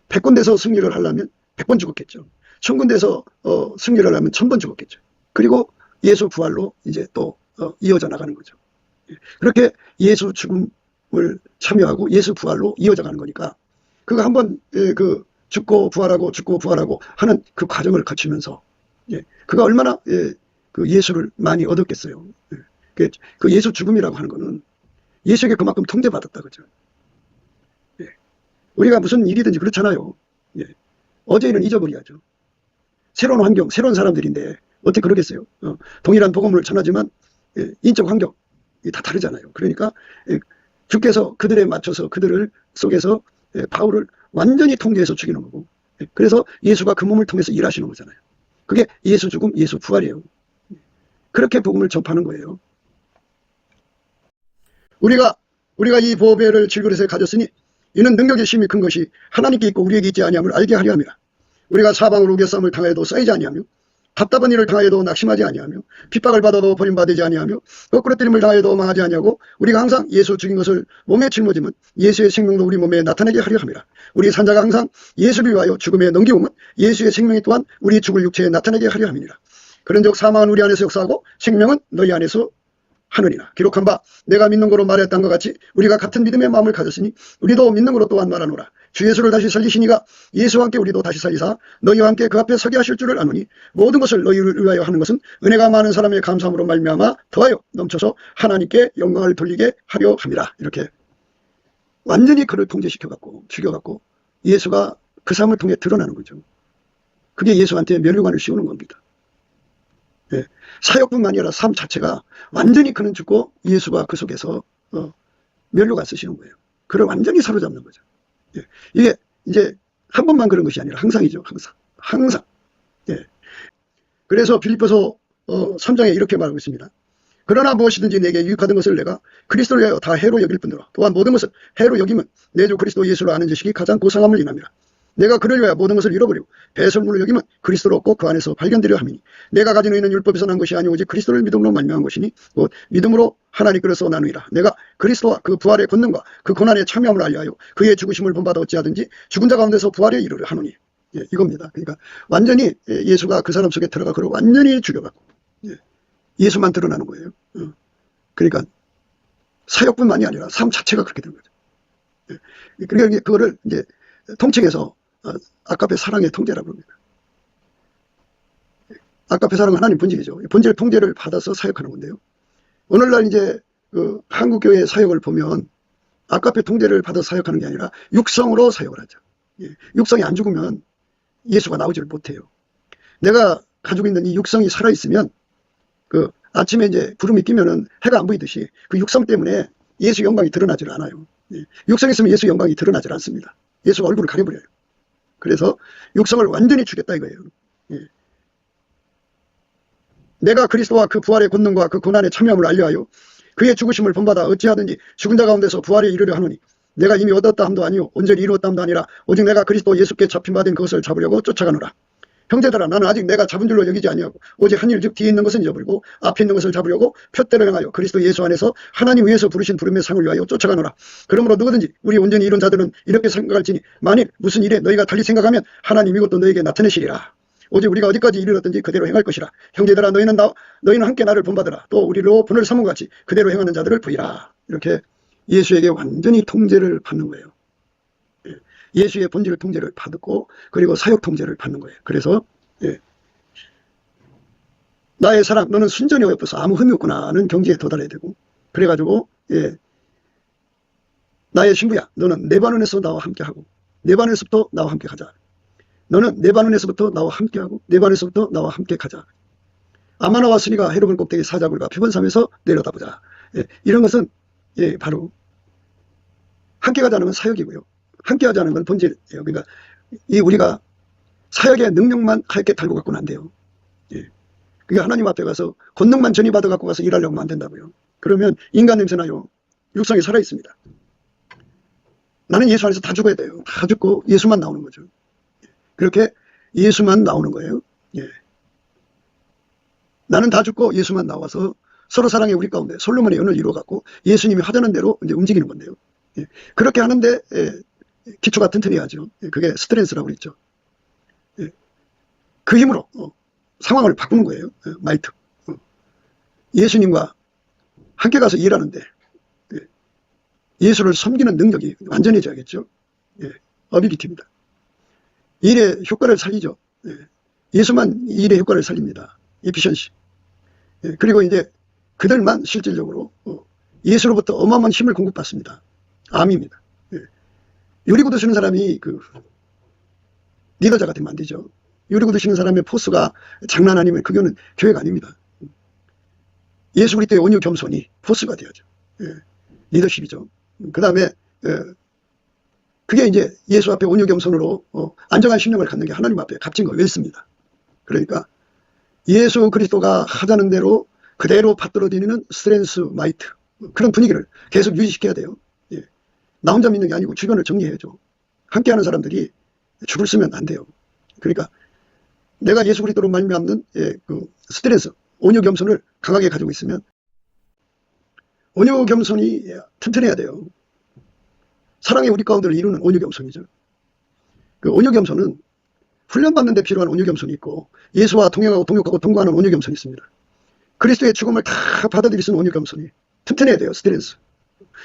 100군데서 승리를 하려면 100번 죽었겠죠. 1000군데서 승리를 하려면 1000번 죽었겠죠. 그리고 예수 부활로 이제 또 이어져 나가는 거죠. 그렇게 예수 죽음을 참여하고 예수 부활로 이어져 가는 거니까 그가 한번 죽고 부활하고 하는 그 과정을 거치면서 그가 얼마나 그 예수를 많이 얻었겠어요. 그 예수 죽음이라고 하는 거는 예수에게 그만큼 통제받았다 그죠. 우리가 무슨 일이든지 그렇잖아요. 어제 일은 잊어버려야죠. 새로운 환경, 새로운 사람들인데 어떻게 그러겠어요. 동일한 복음을 전하지만 인적 환경이 다 다르잖아요. 그러니까 주께서 그들에 맞춰서 그들을 속에서 바울을 완전히 통제해서 죽이는 거고 그래서 예수가 그 몸을 통해서 일하시는 거잖아요. 그게 예수 죽음, 예수 부활이에요. 그렇게 복음을 전파하는 거예요. 우리가 우리가 이 보배를 질그릇에 가졌으니 이는 능력의 힘이 큰 것이 하나님께 있고 우리에게 있지 아니함을 알게 하려 함이라. 우리가 사방으로 우겨싸움을 당하여도 쌓이지 아니하며 답답한 일을 당하여도 낙심하지 아니하며 핍박을 받아도 버림받지 아니하며 거꾸로 때림을 당하여도 망하지 아니하고 우리가 항상 예수 죽인 것을 몸에 짊어지면 예수의 생명도 우리 몸에 나타내게 하려 함이라. 우리 산자가 항상 예수를 위하여 죽음에 넘기오면 예수의 생명이 또한 우리 죽을 육체에 나타내게 하려 함이니라. 그런즉 사망은 우리 안에서 역사하고 생명은 너희 안에서 하느니라. 기록한 바 내가 믿는 거로 말했던 것 같이 우리가 같은 믿음의 마음을 가졌으니 우리도 믿는 거로 또한 말하노라. 주 예수를 다시 살리시니가 예수와 함께 우리도 다시 살리사 너희와 함께 그 앞에 서게 하실 줄을 아노니 모든 것을 너희를 위하여 하는 것은 은혜가 많은 사람의 감사함으로 말미암아 더하여 넘쳐서 하나님께 영광을 돌리게 하려 함이라. 이렇게 완전히 그를 통제시켜갖고 죽여갖고 예수가 그 삶을 통해 드러나는 거죠. 그게 예수한테 면류관을 씌우는 겁니다. 예, 사역뿐만 아니라 삶 자체가 완전히 그는 죽고 예수가 그 속에서 면류관 쓰시는 거예요. 그를 완전히 사로잡는 거죠. 예, 이게 이제 한 번만 그런 것이 아니라 항상이죠. 항상. 예. 그래서 빌립보서 3장에 이렇게 말하고 있습니다. 그러나 무엇이든지 내게 유익하던 것을 내가 그리스도를 위하여 다 해로 여길 뿐더러 또한 모든 것을 해로 여기면 내 주 그리스도 예수로 아는 지식이 가장 고상함을 인함이라. 내가 그를 위하여 모든 것을 잃어버리고 배설물을 여기면 그리스도로 얻고 그 안에서 발견되려 함이니 내가 가지고 있는 율법에서 난 것이 아니 오직 그리스도를 믿음으로 말미암은 것이니 곧 믿음으로 하나님께로서 나누이라. 내가 그리스도와 그 부활의 권능과 그 고난의 참여함을 알려하여 그의 죽으심을 본받아 어찌하든지 죽은 자 가운데서 부활에 이르려 하노니. 예, 이겁니다. 그러니까 완전히 예수가 그 사람 속에 들어가 그를 완전히 죽여갖고 예수만 드러나는 거예요. 그러니까 사역뿐만이 아니라 삶 자체가 그렇게 되는 거죠. 그러니까 그거를 이제 통칭해서 아까페 사랑의 통제라고 합니다. 아까페 사랑은 하나님 본질이죠. 본질 통제를 받아서 사역하는 건데요. 오늘날 이제 그 한국교회 사역을 보면 아까페 통제를 받아서 사역하는 게 아니라 육성으로 사역을 하죠. 육성이 안 죽으면 예수가 나오지를 못해요. 내가 가지고 있는 이 육성이 살아있으면 그 아침에 이제 구름이 끼면은 해가 안 보이듯이 그 육성 때문에 예수 영광이 드러나질 않아요. 육성이 있으면 예수 영광이 드러나질 않습니다. 예수 얼굴을 가려버려요. 그래서 육성을 완전히 죽였다 이거예요. 내가 그리스도와 그 부활의 권능과 그 고난의 참여함을 알려하여 그의 죽으심을 본받아 어찌하든지 죽은 자 가운데서 부활에 이르려 하노니 내가 이미 얻었다 함도 아니요 온전히 이루었다 함도 아니라 오직 내가 그리스도 예수께 잡힌 바 된 그것을 잡으려고 쫓아가노라. 형제들아 나는 아직 내가 잡은 줄로 여기지 아니하고 오직 한 일 즉 뒤에 있는 것은 잊어버리고 앞에 있는 것을 잡으려고 표대로 향하여 그리스도 예수 안에서 하나님 위에서 부르신 부름의 상을 위하여 쫓아가노라. 그러므로 누구든지 우리 온전히 이룬 자들은 이렇게 생각할지니 만일 무슨 일에 너희가 달리 생각하면 하나님 이것도 너에게 나타내시리라. 오직 우리가 어디까지 이르렀든지 그대로 행할 것이라. 형제들아 너희는 함께 나를 본받으라. 또 우리로 분을 삼은 같이 그대로 행하는 자들을 보이라. 이렇게 예수에게 완전히 통제를 받는 거예요. 예수의 본질 통제를 받고 그리고 사역 통제를 받는 거예요. 그래서 나의 사랑 너는 순전히 어여뻐서 아무 흠이 없구나는 경지에 도달해야 되고 그래가지고 나의 신부야 너는 레바논에서 나와 함께하고 레바논에서부터 나와 함께 가자. 너는 레바논에서부터 나와 함께하고 레바논에서부터 나와 함께 가자. 아마나 왔으니가 헤르본 꼭대기 사자굴과 피번삼에서 내려다보자. 이런 것은 바로 함께 가자는 건 사역이고요. 함께 하자는 건 본질이에요. 그러니까 우리가 사역의 능력만 하얗게 달고 갖고는 안 돼요. 그러니까 하나님 앞에 가서 권능만 전이받아 갖고 가서 일하려고 하면 안 된다고요. 그러면 인간 냄새나요. 육성이 살아있습니다. 나는 예수 안에서 다 죽어야 돼요. 다 죽고 예수만 나오는 거죠. 그렇게 예수만 나오는 거예요. 나는 다 죽고 예수만 나와서 서로 사랑의 우리 가운데 솔로몬의 연을 이루어 갖고 예수님이 하자는 대로 이제 움직이는 건데요. 그렇게 하는데 기초가 튼튼해야죠. 그게 스트렝스라고 그랬죠. 그 힘으로 상황을 바꾸는 거예요. 마이트. 예수님과 함께 가서 일하는데 예수를 섬기는 능력이 완전해져야겠죠. 어비리티입니다. 일의 효과를 살리죠. 예수만 일의 효과를 살립니다. 에피션시. 그리고 이제 그들만 실질적으로 예수로부터 어마어마한 힘을 공급받습니다. 암입니다. 유리구두 쓰는 사람이 그 리더자가 되면 안 되죠. 유리구두 쓰는 사람의 포스가 장난 아니면 그거는 교회가 아닙니다. 예수 그리스도의 온유 겸손이 포스가 되어야죠. 리더십이죠. 그 다음에 그게 이제 예수 앞에 온유 겸손으로 안정한 심령을 갖는 게 하나님 앞에 값진 거 웰습니다. 그러니까 예수 그리스도가 하자는 대로 그대로 받들어지는 스트렝스 마이트 그런 분위기를 계속 유지시켜야 돼요. 나 혼자 믿는 게 아니고 주변을 정리해야죠. 함께하는 사람들이 줄을 서면 안 돼요. 그러니까 내가 예수 그리스도로 말미암는 그 스트레스, 온유 겸손을 강하게 가지고 있으면 온유 겸손이 튼튼해야 돼요. 사랑의 우리 가운데를 이루는 온유 겸손이죠. 그 온유 겸손은 훈련받는 데 필요한 온유 겸손이 있고 예수와 동행하고 동역하고 동거하는 온유 겸손이 있습니다. 그리스도의 죽음을 다 받아들일 수 있는 온유 겸손이 튼튼해야 돼요. 스트레스.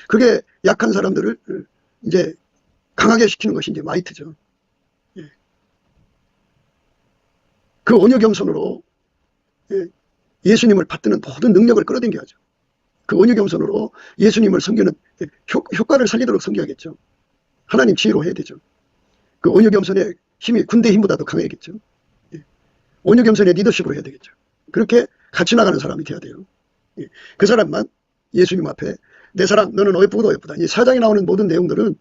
그게 약한 사람들을 이제 강하게 시키는 것이 이제 마이트죠. 예. 그 온유 겸손으로 예수님을 받드는 모든 능력을 끌어당겨야죠. 그 온유 겸손으로 예수님을 섬기는 효과를 살리도록 섬겨야겠죠. 하나님 지혜로 해야 되죠. 그 온유 겸손의 힘이 군대 힘보다 더 강해야겠죠. 예. 온유 겸손의 리더십으로 해야 되겠죠. 그렇게 같이 나가는 사람이 돼야 돼요. 예. 그 사람만 예수님 앞에 내 사랑 너는 어여쁘고도 어여쁘다. 이 사장에 나오는 모든 내용들은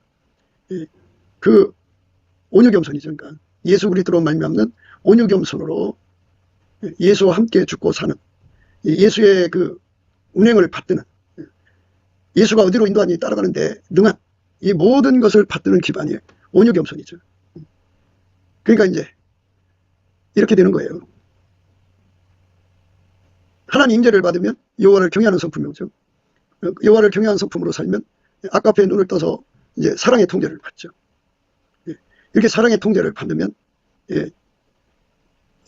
그 온유 겸손이죠. 그러니까 예수 그리스도로 말미암는 온유 겸손으로 예수와 함께 죽고 사는 예수의 그 운행을 받드는 예수가 어디로 인도하니 따라가는데 능한 이 모든 것을 받드는 기반이 온유 겸손이죠. 그러니까 이제 이렇게 되는 거예요. 하나님 임재를 받으면 여호와를 경외하는 성품이 오죠. 여호와를 경외하는 성품으로 살면 아까페에 눈을 떠서 이제 사랑의 통제를 받죠. 이렇게 사랑의 통제를 받으면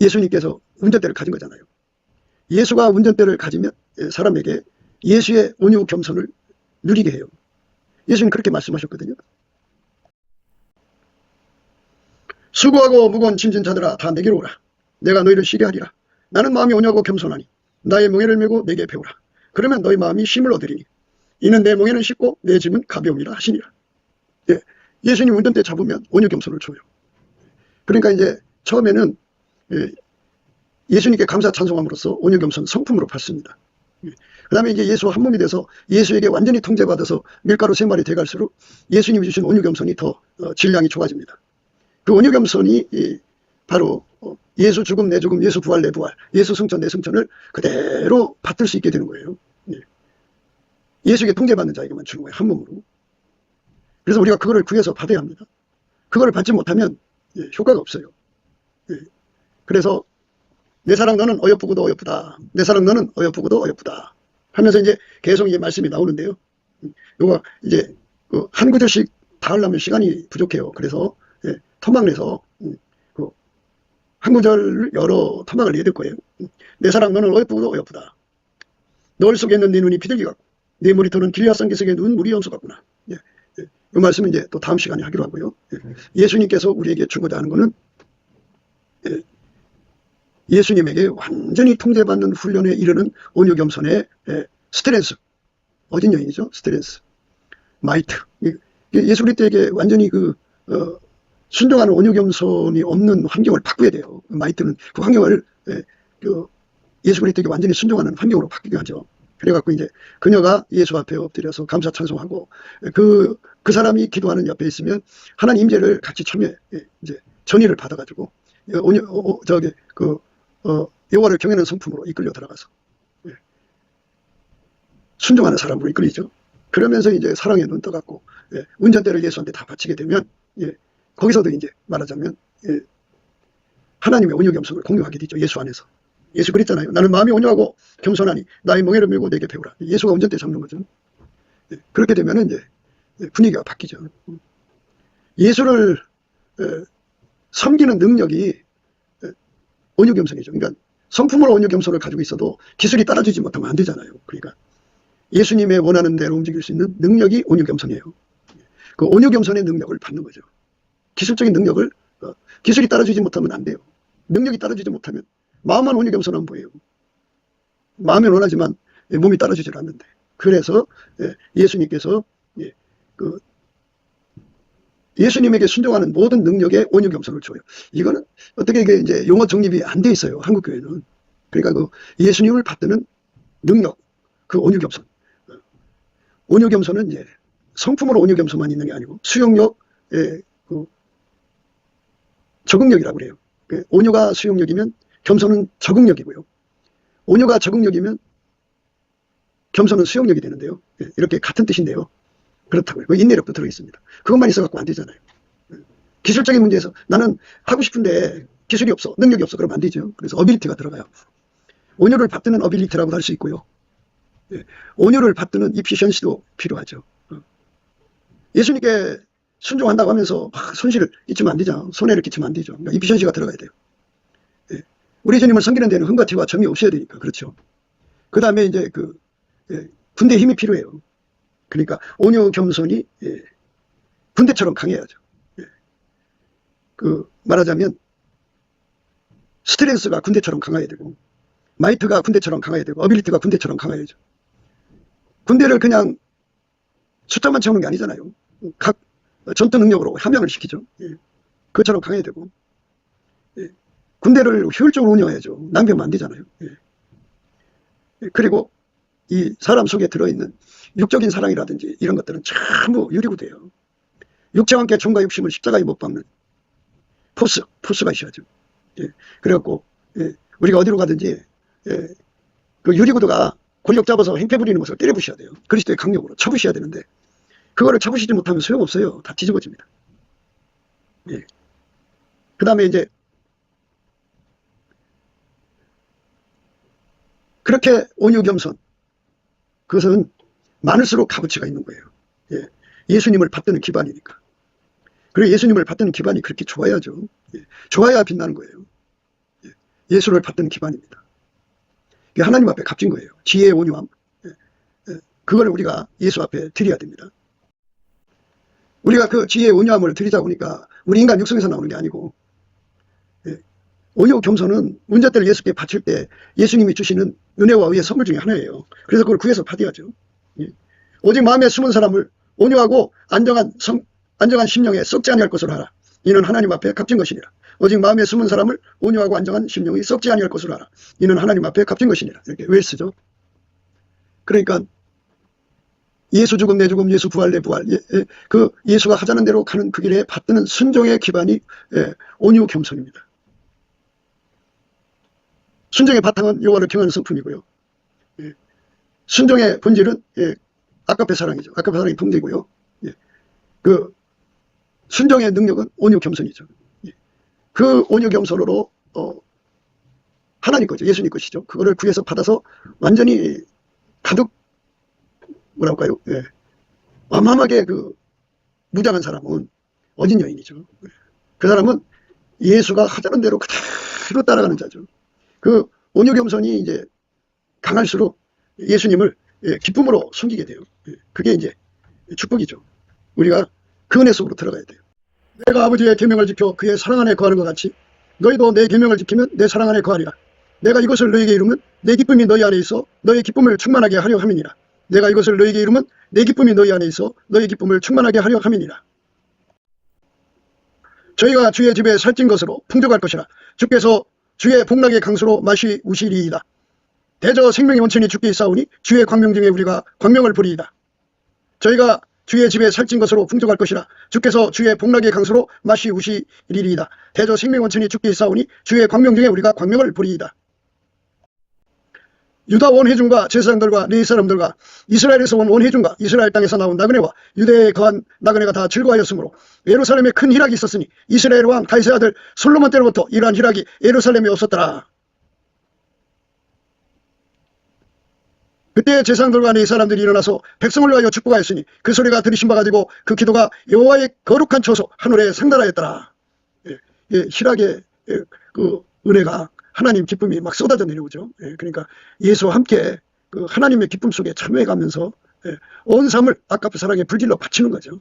예수님께서 운전대를 가진 거잖아요. 예수가 운전대를 가지면 사람에게 예수의 온유 겸손을 누리게 해요. 예수님 그렇게 말씀하셨거든요. 수고하고 무거운 짐진 자들아 다 내게로 오라. 내가 너희를 쉬게 하리라. 나는 마음이 온유하고 겸손하니 나의 멍에를 메고 내게 배우라. 그러면 너희 마음이 쉼을 얻으리니 이는 내 멍에는 쉽고 내 짐은 가벼우니라 하시니라. 예수님 운전대 잡으면 온유 겸손을 줘요. 그러니까 이제 처음에는 예수님께 감사 찬송함으로써 온유 겸손 성품으로 받습니다. 그 다음에 이제 예수와 한 몸이 돼서 예수에게 완전히 통제받아서 밀가루 3마리 돼갈수록 예수님이 주신 온유 겸손이 더 질량이 좋아집니다. 그 온유 겸손이 바로 예수 죽음 내 죽음, 예수 부활 내 부활, 예수 승천 내 승천을 그대로 받들 수 있게 되는 거예요. 예수에게 통제받는 자에게만 주는 거예요. 한 몸으로. 그래서 우리가 그거를 구해서 받아야 합니다. 그거를 받지 못하면 효과가 없어요. 그래서 내 사랑 너는 어여쁘고도 어여쁘다. 내 사랑 너는 어여쁘고도 어여쁘다. 하면서 이제 계속 이제 말씀이 나오는데요. 요거 이제 한 구절씩 다 하려면 시간이 부족해요. 그래서 토막 내서 한 구절을 여러 토막을 내야 될 거예요. 내 사랑 너는 어여쁘고도 어여쁘다. 너울 속에 있는 네 눈이 비둘기 같고 네 머리털은 길앗산 기슭의 눈 물이 염소 같구나. 이 말씀은 이제 또 다음 시간에 하기로 하고요. 예수님께서 우리에게 주고자 하는 것은 예수님에게 완전히 통제받는 훈련에 이르는 온유 겸손의 스트렝스. 어딘 여인이죠? 스트렝스. 마이트. 예수 그리스도에게 완전히 순종하는 온유 겸손이 없는 환경을 바꾸어야 돼요. 마이트는 그 환경을 예수 그리스도에게 완전히 순종하는 환경으로 바뀌게 하죠. 그래갖고 이제 그녀가 예수 앞에 엎드려서 감사 찬송하고 그 사람이 기도하는 옆에 있으면 하나님 임재를 같이 참여 이제 전의를 받아가지고 여호와를 경외하는 성품으로 이끌려 들어가서 순종하는 사람으로 이끌리죠. 그러면서 이제 사랑에 눈 떠갖고 운전대를 예수한테 다 바치게 되면 거기서도 이제 말하자면 하나님의 온유 겸손을 공유하게 되죠. 예수 안에서. 예수 그랬잖아요. 나는 마음이 온유하고 겸손하니 나의 멍에를 메고 내게 배우라. 예수가 운전대 잡는 거죠. 그렇게 되면 이제 분위기가 바뀌죠. 예수를 섬기는 능력이 온유 겸손이죠. 그러니까 성품으로 온유 겸손을 가지고 있어도 기술이 따라주지 못하면 안 되잖아요. 그러니까 예수님의 원하는 대로 움직일 수 있는 능력이 온유 겸손이에요. 그 온유 겸손의 능력을 받는 거죠. 기술적인 능력을 기술이 따라주지 못하면 안 돼요. 능력이 따라주지 못하면 마음만 온유 겸손하면 뭐예요? 마음은 원하지만 몸이 따라주질 않는데. 그래서 예수님께서 예수님에게 순종하는 모든 능력에 온유 겸손을 줘요. 이거는 어떻게 이제 용어 정립이 안 돼 있어요. 한국 교회는. 그러니까 예수님을 받드는 능력, 그 온유 겸손. 온유 겸손은 이제 성품으로 온유 겸손만 있는 게 아니고 수용력, 적응력이라고 그래요. 온유가 수용력이면 겸손은 적응력이고요. 온유가 적응력이면 겸손은 수용력이 되는데요. 이렇게 같은 뜻인데요. 그렇다고요. 그 인내력도 들어있습니다. 그것만 있어갖고 안 되잖아요. 기술적인 문제에서 나는 하고 싶은데 기술이 없어, 능력이 없어, 그러면 안 되죠. 그래서 어빌리티가 들어가요. 온유를 받드는 어빌리티라고 할 수 있고요. 온유를 받드는 이피션시도 필요하죠. 예수님께 순종한다고 하면서 막 손실을 끼치면 안 되죠. 손해를 끼치면 안 되죠. 그러니까 이피션시가 들어가야 돼요. 우리 예수님을 섬기는 데는 흥과 티와 정이 없어야 되니까. 그렇죠. 그 다음에 이제 군대 힘이 필요해요. 그러니까 온유 겸손이 군대처럼 강해야죠. 말하자면 스트렝스가 군대처럼 강해야 되고, 마이트가 군대처럼 강해야 되고, 어빌리티가 군대처럼 강해야죠. 군대를 그냥 숫자만 채우는 게 아니잖아요. 각 전투 능력으로 함양을 시키죠. 그것처럼 강해야 되고, 군대를 효율적으로 운영해야죠. 낭비하면 안 되잖아요. 그리고 이 사람 속에 들어있는 육적인 사랑이라든지 이런 것들은 전부 유리구돼요. 육체와 함께 종과 육심을 십자가에 못 박는 포스가 있어야죠. 그래갖고 우리가 어디로 가든지 그 유리구두가 권력 잡아서 행패 부리는 모습을 때려부셔야 돼요. 그리스도의 강력으로 쳐부셔야 되는데 그거를 쳐부시지 못하면 소용없어요. 다 뒤집어집니다. 그 다음에 이제 그렇게 온유 겸손, 그것은 많을수록 값어치가 있는 거예요. 예수님을 받드는 기반이니까. 그리고 예수님을 받드는 기반이 그렇게 좋아야죠. 좋아야 빛나는 거예요. 예수를 받드는 기반입니다. 하나님 앞에 값진 거예요. 지혜의 온유함. 그걸 우리가 예수 앞에 드려야 됩니다. 우리가 그 지혜의 온유함을 드리다 보니까 우리 인간 육성에서 나오는 게 아니고, 온유 겸손은 문제들을 예수께 바칠 때 예수님이 주시는 은혜와 의의 선물 중에 하나예요. 그래서 그걸 구해서 받아야죠. 오직 마음에 숨은 사람을 온유하고 안정한 심령에 썩지 아니할 것으로 하라. 이는 하나님 앞에 값진 것이니라. 오직 마음에 숨은 사람을 온유하고 안정한 심령이 썩지 아니할 것으로 하라. 이는 하나님 앞에 값진 것이니라. 이렇게 웰스죠. 그러니까 예수 죽음 내 죽음, 예수 부활 내 부활, 그 예수가 하자는 대로 가는 그 길에 받드는 순종의 기반이 온유 겸손입니다. 순종의 바탕은 여호와를 경외하는 성품이고요. 순종의 본질은 아까페 사랑이죠. 아까페 사랑이 통제고요. 그 순종의 능력은 온유 겸손이죠. 그 온유 겸손으로 하나님 거죠. 예수님 것이죠. 그거를 구해서 받아서 완전히 가득 뭐랄까요? 완만하게 무장한 사람은 어진 여인이죠. 그 사람은 예수가 하자는 대로 그대로 따라가는 자죠. 그 온유 겸손이 이제 강할수록 예수님을 기쁨으로 숨기게 돼요. 그게 이제 축복이죠. 우리가 그 은혜 속으로 들어가야 돼요. 내가 아버지의 계명을 지켜 그의 사랑 안에 거하는 것 같이 너희도 내 계명을 지키면 내 사랑 안에 거하리라. 내가 이것을 너희에게 이루면 내 기쁨이 너희 안에 있어 너희 기쁨을 충만하게 하려 함이니라. 내가 이것을 너희에게 이루면 내 기쁨이 너희 안에 있어 너희 기쁨을 충만하게 하려 함이니라. 저희가 주의 집에 살찐 것으로 풍족할 것이라. 주께서 주의 복락의 강수로 마시 우시리이다. 대저 생명의 원천이 주께 있사오니 주의 광명 중에 우리가 광명을 부리이다. 저희가 주의 집에 살찐 것으로 풍족할 것이라. 주께서 주의 복락의 강수로 마시 우시리이다. 대저 생명 원천이 주께 있사오니 주의 광명 중에 우리가 광명을 부리이다. 유다 원회중과 제사장들과 레위 사람들과 이스라엘에서 온 원회중과 이스라엘 땅에서 나온 나그네와 유대에 거한 나그네가 다 즐거워하였으므로 예루살렘에 큰 희락이 있었으니 이스라엘 왕 다윗의 아들 솔로몬 때로부터 이러한 희락이 예루살렘에 없었더라. 그때 제사장들과 레위 사람들이 일어나서 백성을 위하여 축복하였으니 그 소리가 들으신 바 가지고 그 기도가 여호와의 거룩한 처소 하늘에 상달하였더라. 희락의 그 은혜가 하나님 기쁨이 막 쏟아져 내려오죠. 그러니까 예수와 함께 그 하나님의 기쁨 속에 참여해가면서 온 삶을 아까부 사랑의 불질러 바치는 거죠.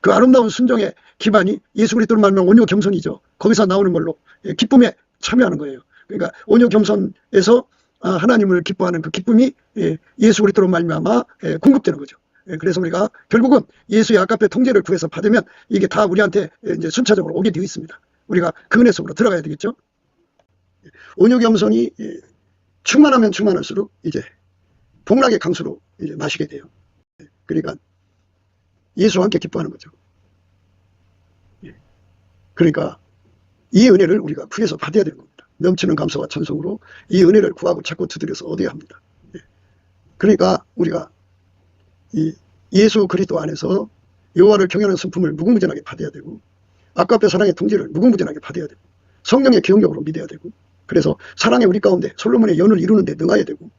그 아름다운 순종의 기반이 예수 그리스도로 말하면 온유 겸손이죠. 거기서 나오는 걸로 기쁨에 참여하는 거예요. 그러니까 온유 겸손에서 하나님을 기뻐하는 그 기쁨이 예수 그리스도로 말미암아 공급되는 거죠. 그래서 우리가 결국은 예수의 아까페 통제를 구해서 받으면 이게 다 우리한테 이제 순차적으로 오게 되어 있습니다. 우리가 그 은혜 속으로 들어가야 되겠죠. 온유 겸손이 충만하면 충만할수록 이제 복락의 강수로 이제 마시게 돼요. 그러니까 예수와 함께 기뻐하는 거죠. 그러니까 이 은혜를 우리가 구해서 받아야 되는 겁니다. 넘치는 감사와 찬송으로 이 은혜를 구하고 찾고 두드려서 얻어야 합니다. 그러니까 우리가 이 예수 그리스도 안에서 여호와를 경외하는 성품을 무궁무진하게 받아야 되고, 아까의 사랑의 통제를 무궁무진하게 받아야 되고, 성령의 기억력으로 믿어야 되고, 그래서 사랑의 우리 가운데 솔로몬의 연을 이루는 데 능해야 되고,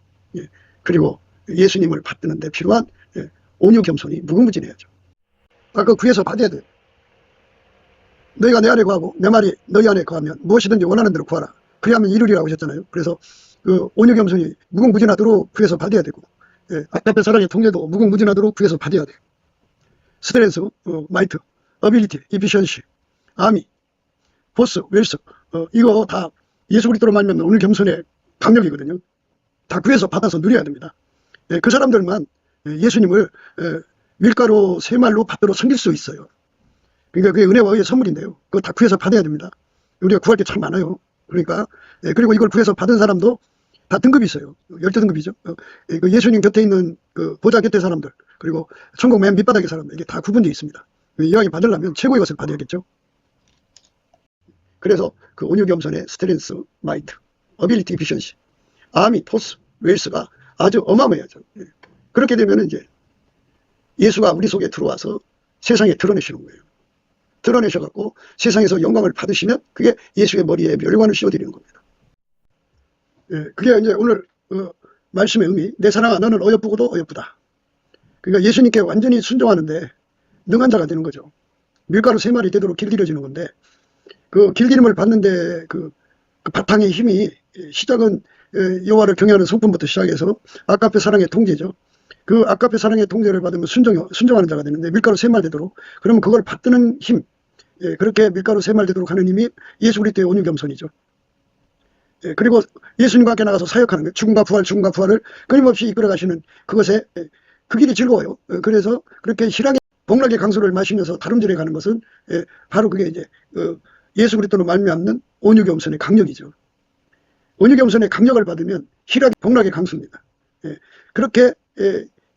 그리고 예수님을 받드는 데 필요한 온유 겸손이 무궁무진해야죠. 아까 구에서 받아야 돼요. 너희가 내 안에 거하고 내 말이 너희 안에 거하면 무엇이든지 원하는 대로 구하라. 그리하면 이루리라고 하셨잖아요. 그래서 그 온유 겸손이 무궁무진하도록 구에서 받아야 되고, 아까의 사랑의 통제도 무궁무진하도록 구에서 받아야 돼요. 스트렝스, 마이트, 어빌리티, 이피션시, 아미, 포스, 웰스, 이거 다 예수 그리스도로 말미암는 오늘 겸손의 강력이거든요. 다 구에서 받아서 누려야 됩니다. 그 사람들만 예수님을 밀가루 세 말로 받들어 섬길 수 있어요. 그러니까 그게 은혜와 의의 선물인데요. 그거 다 구해서 받아야 됩니다. 우리가 구할 게 참 많아요. 그러니까 그리고 이걸 구해서 받은 사람도 다 등급이 있어요. 12등급이죠. 그 예수님 곁에 있는 그 보좌 곁에 사람들, 그리고 천국 맨 밑바닥의 사람들, 이게 다 구분되어 있습니다. 이왕이 받으려면 최고의 것을 받아야겠죠. 그래서 그 온유 겸손의 스트렝스, 마이트, 어빌리티, 이피션시, 아미, 포스, 웰스가 아주 어마어마해야죠. 그렇게 되면 이제 예수가 우리 속에 들어와서 세상에 드러내시는 거예요. 드러내셔갖고 세상에서 영광을 받으시면 그게 예수의 머리에 멸관을 씌워드리는 겁니다. 그게 이제 오늘 말씀의 의미, 내 사랑아 너는 어여쁘고도 어여쁘다. 그러니까 예수님께 완전히 순종하는데 능한 자가 되는 거죠. 밀가루 3마리 되도록 길들여지는 건데, 그 길들임을 받는데 그 바탕의 힘이, 시작은 여호와를 경외하는 성품부터 시작해서 아까페 사랑의 통제죠. 그 아까페 사랑의 통제를 받으면 순종하는 자가 되는데, 밀가루 3말 되도록, 그러면 그걸 받드는 힘, 그렇게 밀가루 3말 되도록 하는 힘이 예수 그리스도의 온유 겸손이죠. 그리고 예수님과 함께 나가서 사역하는 거예요. 죽음과 부활을 끊임없이 이끌어 가시는 그것에 그 길이 즐거워요. 그래서 그렇게 희락의 복락의 강수를 마시면서 다름질해 가는 것은 바로 그게 이제 예수 그리스도로 말미암는 온유 겸손의 강력이죠. 온유 겸손의 강력을 받으면 희락의 복락의 강수입니다. 그렇게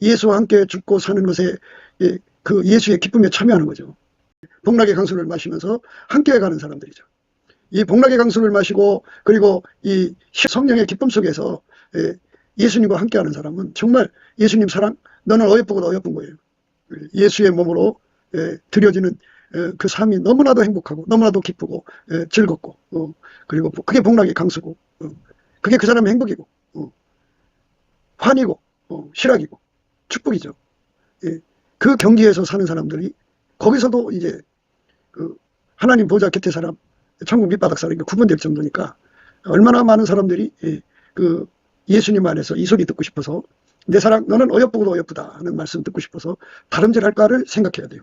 예수와 함께 죽고 사는 것에 그 예수의 기쁨에 참여하는 거죠. 복락의 강수를 마시면서 함께 가는 사람들이죠. 이 복락의 강수를 마시고, 그리고 이 성령의 기쁨 속에서 예수님과 함께하는 사람은 정말 예수님 사랑, 너는 어여쁘고도 어여쁜 거예요. 예수의 몸으로 드려지는 그 삶이 너무나도 행복하고 너무나도 기쁘고 즐겁고, 그리고 그게 복락의 강수고, 그게 그 사람의 행복이고, 환이고, 실학이고 축복이죠. 그 경지에서 사는 사람들이 거기서도 이제 그 하나님 보좌 곁에 사람, 천국 밑바닥 사람이 구분될 정도니까, 얼마나 많은 사람들이 그 예수님 안에서 이 소리 듣고 싶어서, 내 사랑 너는 어여쁘고도 어여쁘다 하는 말씀 듣고 싶어서 다름질할까를 생각해야 돼요.